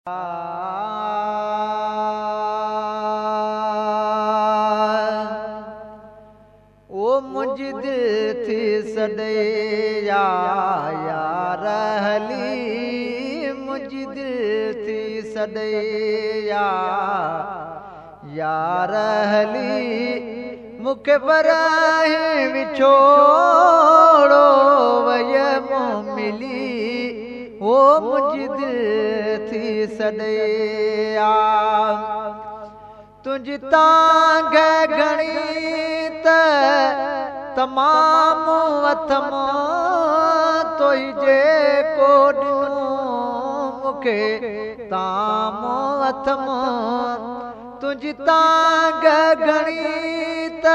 ओ मुंहिंजी दिल थी सॾे यार हली मुंहिंजी दिल थी सॾे यार हली मूंखे बराए विछोड़ो वय मूं मिली ओ मुंहिंजी दिल थी सॾे तुंहिंजी तांग घणी त तमामु अथमो तोई जेको ॾिनो मूंखे तामो अथमो तुंहिंजी तांग घणी त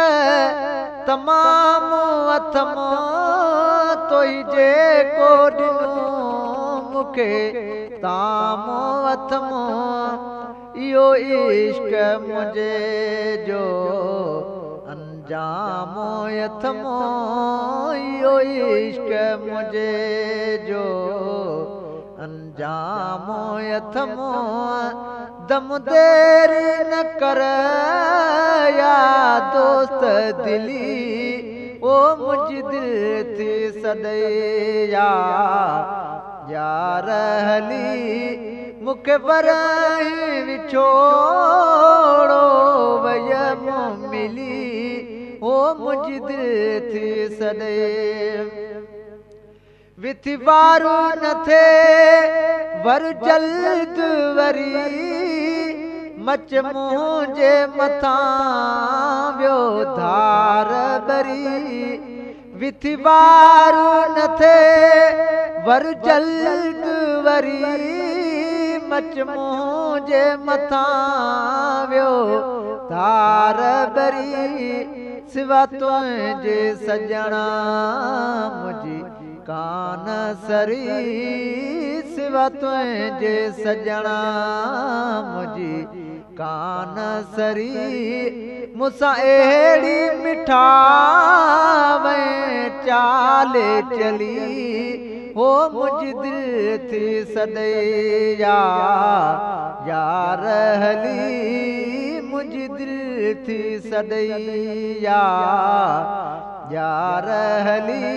तमामु अथमो तोई जेको ॾिनो मूंखे तामो अथमो इहो इश्क मुंहिंजे जो अंजामो अथमो इहो इश्क मुंहिंजे जो अंजामो अथमो दम देरी न कर या दोस्त दिली ओ मुंहिंजी दिल थी सॾे यार हली मूंखे बराए विछोड़ो वय मूं मिली ओ मुंहिंजी दिल थी सॾे विथी वारू न थे वर जल्द वरी मच मुंहिंजे मथां वियो धार बरी विथी वारू न थे वर जल्द वरी मच मुंहिंजे मथां वियो धार बरी सिवा तुंहिंजे सॼणा मुंहिंजी कान सरी सिवा तुंहिंजे सॼणा मुंहिंजी कान सरी मूंसां अहिड़ी मिठाई चाले चली ओ मुंहिंजी दिल थी सॾे यार हली मुंहिंजी दिल थी सॾे यार हली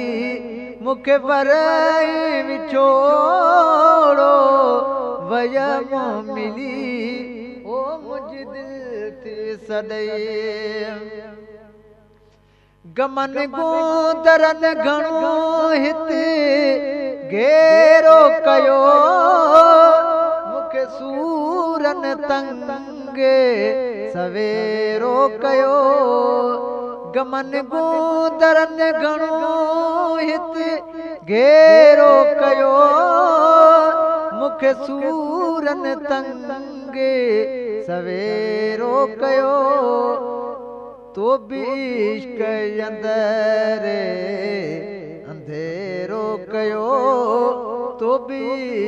मूंखे बराए विछोड़ो वय मूं मिली ओ मुंहिंजी दिल थी सॾे गमन गूंदरन घणो हिते घेरो कयो मूंखे सूरन तंगे सवेरो कयो गमन गूंदरन घणो हिते घेरो कयो मूंखे सूरन तंगे सवेरो कयो तो भी इश्क अंदरे अंधेरो कयो तो भी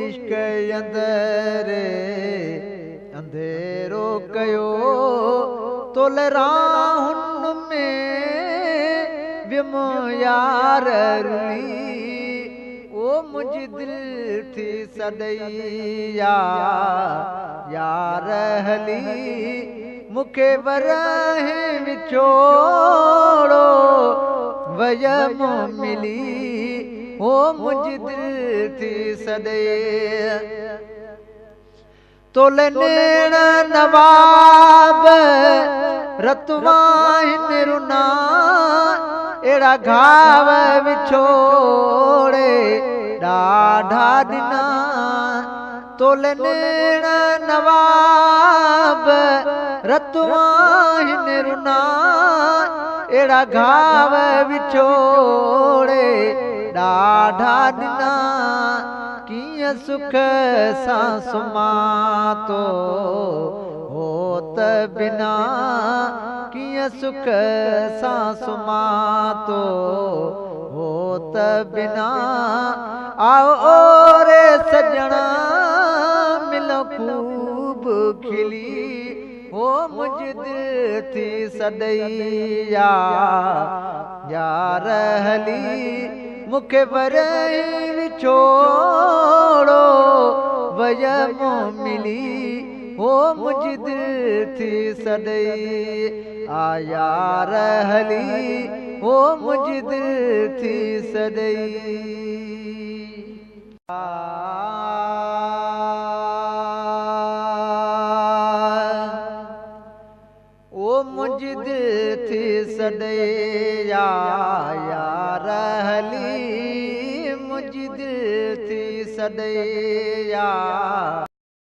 इश्क अंदरे अंधेरो कयो तोल राहुन में विमो यार रुली ओ मुंहिंजी दिल थी सॾे यार हली मूंखे बराए विछोड़ो वय मूं मिली ओ मुंहिंजी दिल थी सॾे तोले नेण नवाब रतवाइन रुना अहिड़ा घाव विछोड़े ॾाढा ॾिना तोले नेण नवाब रतवाइन रुना अहिड़ा घाव विछोड़े ॾाढा ॾिना कीअं सुख सां सुम्हां थो हो त बिना कीअं सुख सां सुम्हां थो हो त बिना आओ रे सॼणा मिलो खूब खिली ओ मुंहिंजी दिल थी सॾे यार हली मूंखे वराए विछोड़ो वयमो मिली हो मुझ दिल थी सदई आया रहली हो मुझ दिल थी सदई ओ मुझ दिल थी सदई आया रहली मुझ दिल थी सदई